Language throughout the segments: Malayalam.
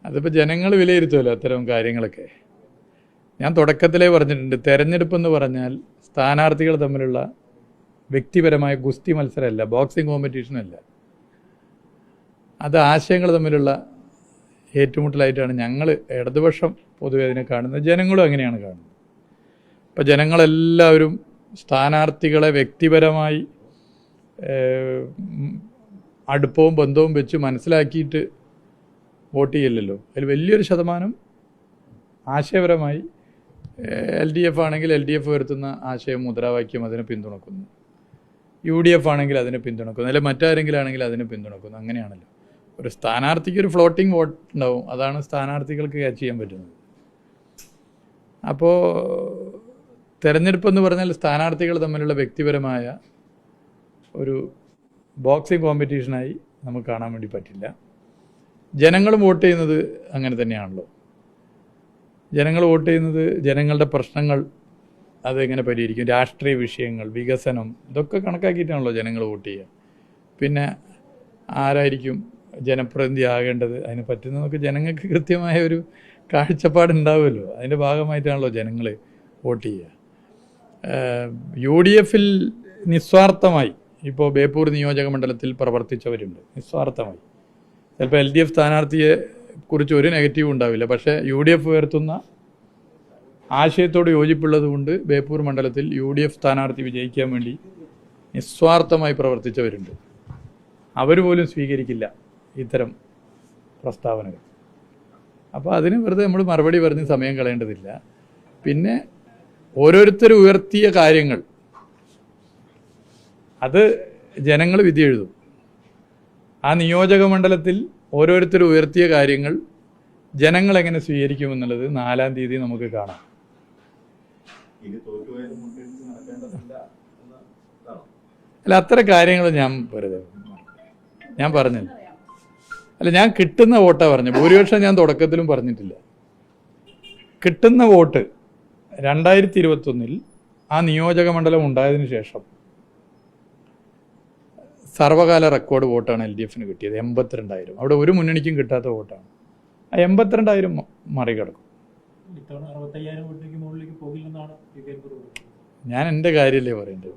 അതിപ്പോൾ ജനങ്ങൾ വിലയിരുത്തുമല്ലോ അത്തരം കാര്യങ്ങളൊക്കെ. ഞാൻ തുടക്കത്തിലേ പറഞ്ഞിട്ടുണ്ട്, തെരഞ്ഞെടുപ്പെന്ന് പറഞ്ഞാൽ സ്ഥാനാർത്ഥികൾ തമ്മിലുള്ള വ്യക്തിപരമായ ഗുസ്തി മത്സരമല്ല, ബോക്സിംഗ് കോമ്പറ്റീഷനല്ല. അത് ആശയങ്ങൾ തമ്മിലുള്ള ഏറ്റുമുട്ടലായിട്ടാണ് ഞങ്ങൾ ഇടതുപക്ഷം പൊതുവെ അതിനെ കാണുന്നത്. ജനങ്ങളും അങ്ങനെയാണ് കാണുന്നത്. ഇപ്പോൾ ജനങ്ങളെല്ലാവരും സ്ഥാനാർത്ഥികളെ വ്യക്തിപരമായി അടുപ്പവും ബന്ധവും വെച്ച് മനസ്സിലാക്കിയിട്ട് വോട്ട് ചെയ്യില്ലല്ലോ. അതിൽ വലിയൊരു ശതമാനം ആശയപരമായി LDF ആണെങ്കിൽ LDF ഉയർത്തുന്ന ആശയം, മുദ്രാവാക്യം അതിനെ പിന്തുണക്കുന്നു. UDF ആണെങ്കിൽ അതിനെ പിന്തുണക്കുന്നു, അല്ലെങ്കിൽ മറ്റാരെങ്കിലും ആണെങ്കിൽ അതിനെ പിന്തുണക്കുന്നു. അങ്ങനെയാണല്ലോ. ഒരു സ്ഥാനാർത്ഥിക്ക് ഒരു ഫ്ലോട്ടിംഗ് വോട്ട് ഉണ്ടാവും, അതാണ് സ്ഥാനാർത്ഥികൾക്ക് ക്യാച്ച് ചെയ്യാൻ പറ്റുന്നത്. അപ്പോൾ തെരഞ്ഞെടുപ്പെന്ന് പറഞ്ഞാൽ സ്ഥാനാർത്ഥികൾ തമ്മിലുള്ള വ്യക്തിപരമായ ഒരു ബോക്സിംഗ് കോമ്പറ്റീഷനായി നമുക്ക് കാണാൻ വേണ്ടി പറ്റില്ല. ജനങ്ങളും വോട്ട് ചെയ്യുന്നത് അങ്ങനെ തന്നെയാണല്ലോ. ജനങ്ങൾ വോട്ട് ചെയ്യുന്നത് ജനങ്ങളുടെ പ്രശ്നങ്ങൾ അതെങ്ങനെ പരിഹരിക്കും, രാഷ്ട്രീയ വിഷയങ്ങൾ, വികസനം, ഇതൊക്കെ കണക്കാക്കിയിട്ടാണല്ലോ ജനങ്ങൾ വോട്ട് ചെയ്യുക. പിന്നെ ആരായിരിക്കും ജനപ്രതിനിധി ആകേണ്ടത്, അതിന് പറ്റുന്നതൊക്കെ ജനങ്ങൾക്ക് കൃത്യമായ ഒരു കാഴ്ചപ്പാടുണ്ടാവുമല്ലോ. അതിൻ്റെ ഭാഗമായിട്ടാണല്ലോ ജനങ്ങൾ വോട്ട് ചെയ്യുക. UDFൽ നിസ്വാർത്ഥമായി ഇപ്പോൾ ബേപ്പൂർ നിയോജക മണ്ഡലത്തിൽ പ്രവർത്തിച്ചവരുണ്ട്, നിസ്വാർത്ഥമായി. ചിലപ്പോൾ LDF സ്ഥാനാർത്ഥിയെ കുറിച്ച് ഒരു നെഗറ്റീവ് ഉണ്ടാവില്ല, പക്ഷേ UDF ഉയർത്തുന്ന ആശയത്തോട് യോജിപ്പുള്ളത് കൊണ്ട് ബേപ്പൂർ മണ്ഡലത്തിൽ UDF സ്ഥാനാർത്ഥി വിജയിക്കാൻ വേണ്ടി നിസ്വാർത്ഥമായി പ്രവർത്തിച്ചവരുണ്ട്. അവർ പോലും സ്വീകരിക്കില്ല ഇത്തരം പ്രസ്താവനകൾ. അപ്പോൾ അതിന് വെറുതെ നമ്മൾ മറുപടി പറഞ്ഞ് സമയം കളയേണ്ടതില്ല. പിന്നെ ഓരോരുത്തരും ഉയർത്തിയ കാര്യങ്ങൾ അത് ജനങ്ങൾ വിധി എഴുതും. ആ നിയോജക മണ്ഡലത്തിൽ ഓരോരുത്തരും ഉയർത്തിയ കാര്യങ്ങൾ ജനങ്ങൾ എങ്ങനെ സ്വീകരിക്കുമെന്നുള്ളത് 4-ാം തീയതി നമുക്ക് കാണാം. അല്ല, അത്തരം കാര്യങ്ങൾ ഞാൻ പറഞ്ഞില്ല. അല്ല, ഞാൻ കിട്ടുന്ന വോട്ടാണ് പറഞ്ഞത്. ഭൂരിപക്ഷം ഞാൻ തുടക്കത്തിലും പറഞ്ഞിട്ടില്ല. കിട്ടുന്ന വോട്ട് 2021 ആ നിയോജക മണ്ഡലം ഉണ്ടായതിനു ശേഷം സർവകാല റെക്കോർഡ് വോട്ടാണ് LDFന് കിട്ടിയത്. 82,000. അവിടെ ഒരു മുന്നണിക്കും കിട്ടാത്ത വോട്ടാണ്. ആ 82,000 മറികടക്കും. ഞാൻ എൻ്റെ കാര്യമല്ലേ പറയേണ്ടത്.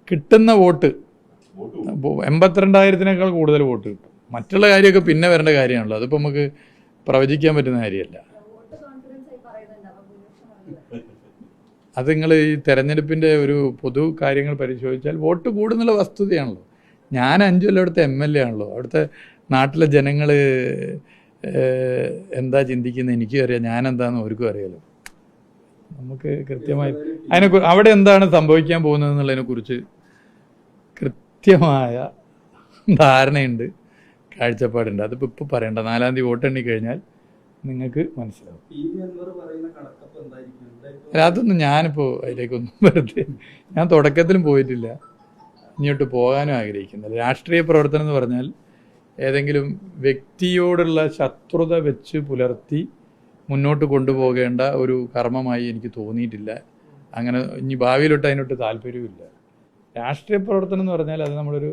കിട്ടുന്ന വോട്ട് 82,000-നേക്കാൾ കൂടുതൽ വോട്ട് കിട്ടും. മറ്റുള്ള കാര്യമൊക്കെ പിന്നെ വരേണ്ട കാര്യമാണല്ലോ. അതിപ്പോൾ നമുക്ക് പ്രവചിക്കാൻ പറ്റുന്ന കാര്യമല്ല. അത് നിങ്ങൾ ഈ തെരഞ്ഞെടുപ്പിൻ്റെ ഒരു പൊതു കാര്യങ്ങൾ പരിശോധിച്ചാൽ വോട്ട് കൂടുന്നുള്ള വസ്തുതയാണല്ലോ. ഞാൻ 5 കൊല്ലം അവിടുത്തെ MLA ആണല്ലോ. അവിടുത്തെ നാട്ടിലെ ജനങ്ങൾ എന്താ ചിന്തിക്കുന്നത് എനിക്കും അറിയാം, ഞാനെന്താണെന്ന് അവർക്കും അറിയാലോ. നമുക്ക് കൃത്യമായി അവിടെ എന്താണ് സംഭവിക്കാൻ പോകുന്നത് എന്നുള്ളതിനെക്കുറിച്ച് കൃത്യമായ ധാരണയുണ്ട്, കാഴ്ചപ്പാടുണ്ട്. അതിപ്പോൾ ഇപ്പോൾ പറയണ്ട. 4-ാം തീയതി വോട്ട് എണ്ണി കഴിഞ്ഞാൽ നിങ്ങൾക്ക് മനസ്സിലാവും. അതൊന്നും ഞാനിപ്പോൾ അതിലേക്കൊന്നും വെറുതെ ഞാൻ തുടക്കത്തിലും പോയിട്ടില്ല, ഇങ്ങോട്ട് പോകാനും ആഗ്രഹിക്കുന്നില്ല. രാഷ്ട്രീയ പ്രവർത്തനം എന്ന് പറഞ്ഞാൽ ഏതെങ്കിലും വ്യക്തിയോടുള്ള ശത്രുത വെച്ച് പുലർത്തി മുന്നോട്ട് കൊണ്ടുപോകേണ്ട ഒരു കർമ്മമായി എനിക്ക് തോന്നിയിട്ടില്ല. അങ്ങനെ ഇനി ഭാവിയിലോട്ട് അതിനോട്ട് താല്പര്യവുമില്ല. രാഷ്ട്രീയ പ്രവർത്തനം എന്ന് പറഞ്ഞാൽ അത് നമ്മളൊരു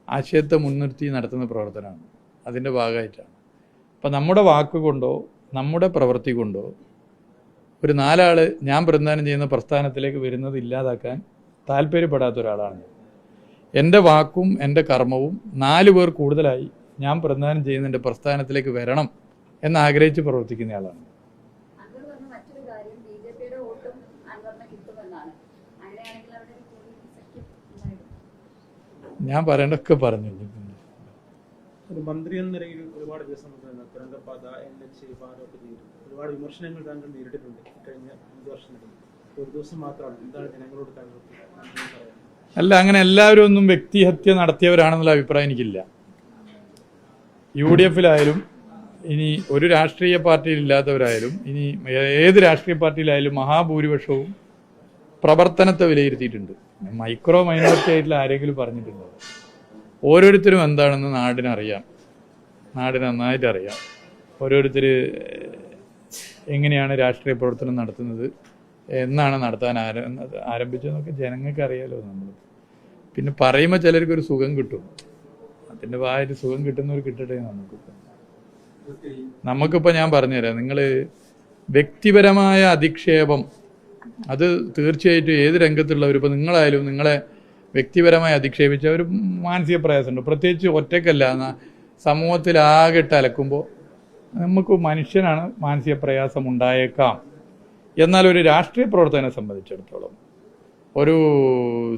ആശയത്തെ മുൻനിർത്തി നടത്തുന്ന പ്രവർത്തനമാണ്, അതിൻ്റെ ഭാഗമായിട്ടാണ്. അപ്പം നമ്മുടെ വാക്കുകൊണ്ടോ നമ്മുടെ പ്രവൃത്തി കൊണ്ടോ ഒരു 4 ആൾ ഞാൻ പ്രതിനിധാനം ചെയ്യുന്ന പ്രസ്ഥാനത്തിലേക്ക് വരുന്നത് ഇല്ലാതാക്കാൻ താല്പര്യപ്പെടാത്ത ഒരാളാണ്. എൻ്റെ വാക്കും എൻ്റെ കർമ്മവും 4 പേർ കൂടുതലായി ഞാൻ പ്രതിനിധാനം ചെയ്യുന്ന എൻ്റെ പ്രസ്ഥാനത്തിലേക്ക് വരണം എന്നാഗ്രഹിച്ച് പ്രവർത്തിക്കുന്നയാളാണ്. ഞാൻ പറയേണ്ടതൊക്കെ പറഞ്ഞു. മന്ത്രി എന്ന നിലയിൽ ഒരുപാട് ദിവസം തുരങ്കപാത ഒരുപാട് വിമർശനങ്ങൾ താങ്കൾ നേരിട്ടിട്ടുണ്ട് കഴിഞ്ഞ 5 വർഷത്തിനിടയിൽ. ഒരു ദിവസം മാത്രമാണ്. എന്താണ് ജനങ്ങളോട് താങ്കൾ? അല്ല, അങ്ങനെ എല്ലാവരും ഒന്നും വ്യക്തിഹത്യ നടത്തിയവരാണെന്നുള്ള അഭിപ്രായം എനിക്കില്ല. UDFലായാലും ഇനി ഒരു രാഷ്ട്രീയ പാർട്ടിയിലില്ലാത്തവരായാലും ഇനി ഏത് രാഷ്ട്രീയ പാർട്ടിയിലായാലും മഹാഭൂരിപക്ഷവും പ്രവർത്തനത്തെ വിലയിരുത്തിയിട്ടുണ്ട്. മൈക്രോ മൈനോറിറ്റി ആയിട്ടുള്ള ആരെങ്കിലും പറഞ്ഞിട്ടുണ്ടോ? ഓരോരുത്തരും എന്താണെന്ന് നാടിനറിയാം, നാടിന് നന്നായിട്ട് അറിയാം. ഓരോരുത്തർ എങ്ങനെയാണ് രാഷ്ട്രീയ പ്രവർത്തനം നടത്തുന്നത്, എന്നാണ് നടത്താൻ ആരംഭിച്ചതെന്നൊക്കെ ജനങ്ങൾക്ക് അറിയാലോ. നമ്മൾ പിന്നെ പറയുമ്പോൾ ചിലർക്ക് ഒരു സുഖം കിട്ടും. അതിൻ്റെ വായൊരു സുഖം കിട്ടുന്നവർ കിട്ടട്ടെ. നമുക്കിപ്പോൾ ഞാൻ പറഞ്ഞുതരാം, നിങ്ങൾ വ്യക്തിപരമായ അധിക്ഷേപം അത് തീർച്ചയായിട്ടും ഏത് രംഗത്തുള്ളവർ, ഇപ്പോൾ നിങ്ങളായാലും നിങ്ങളെ വ്യക്തിപരമായി അധിക്ഷേപിച്ച ഒരു മാനസിക പ്രയാസമുണ്ട്. പ്രത്യേകിച്ച് ഒറ്റയ്ക്കല്ല, സമൂഹത്തിലാകെട്ട് അലക്കുമ്പോൾ നമുക്ക് മനുഷ്യനാണ് മാനസിക പ്രയാസം ഉണ്ടായേക്കാം. എന്നാൽ ഒരു രാഷ്ട്രീയ പ്രവർത്തകനെ സംബന്ധിച്ചിടത്തോളം, ഒരു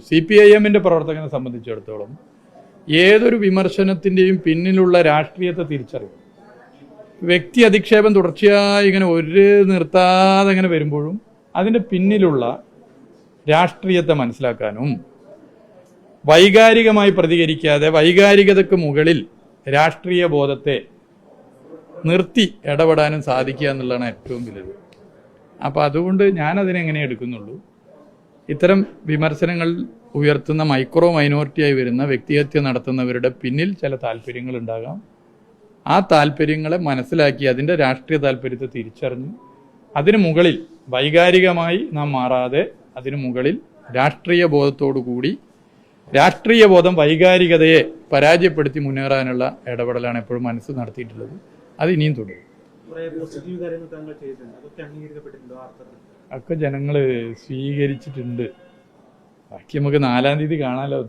CPIM-ന്റെ പ്രവർത്തകനെ സംബന്ധിച്ചിടത്തോളം ഏതൊരു വിമർശനത്തിൻ്റെയും പിന്നിലുള്ള രാഷ്ട്രീയത്തെ തിരിച്ചറിയും. വ്യക്തി അധിക്ഷേപം തുടർച്ചയായി ഇങ്ങനെ ഒരു നിർത്താതെ ഇങ്ങനെ വരുമ്പോഴും അതിൻ്റെ പിന്നിലുള്ള രാഷ്ട്രീയത്തെ മനസ്സിലാക്കാനും വൈകാരികമായി പ്രതികരിക്കാതെ വൈകാരികതയ്ക്ക് മുകളിൽ രാഷ്ട്രീയ ബോധത്തെ നിർത്തി ഇടപെടാനും സാധിക്കുക എന്നുള്ളതാണ് ഏറ്റവും വലുത്. അപ്പോൾ അതുകൊണ്ട് ഞാനതിനെങ്ങനെ എടുക്കുന്നുള്ളൂ, ഇത്തരം വിമർശനങ്ങൾ ഉയർത്തുന്ന മൈനോറിറ്റിയായി വരുന്ന വ്യക്തിഹത്യ നടത്തുന്നവരുടെ പിന്നിൽ ചില താല്പര്യങ്ങൾ ഉണ്ടാകാം. ആ താല്പര്യങ്ങളെ മനസ്സിലാക്കി അതിൻ്റെ രാഷ്ട്രീയ താല്പര്യത്തെ തിരിച്ചറിഞ്ഞ് അതിനു മുകളിൽ വൈകാരികമായി നാം മാറാതെ അതിനു മുകളിൽ രാഷ്ട്രീയ ബോധത്തോടു കൂടി, രാഷ്ട്രീയ ബോധം വൈകാരികതയെ പരാജയപ്പെടുത്തി മുന്നേറാനുള്ള ഇടപെടലാണ് എപ്പോഴും മനസ്സ് നടത്തിയിട്ടുള്ളത്. അത് ഇനിയും തുടരും. ഒക്കെ ജനങ്ങൾ സ്വീകരിച്ചിട്ടുണ്ട്. ബാക്കി നമുക്ക് 4-ാം തീയതി കാണാമല്ലോ.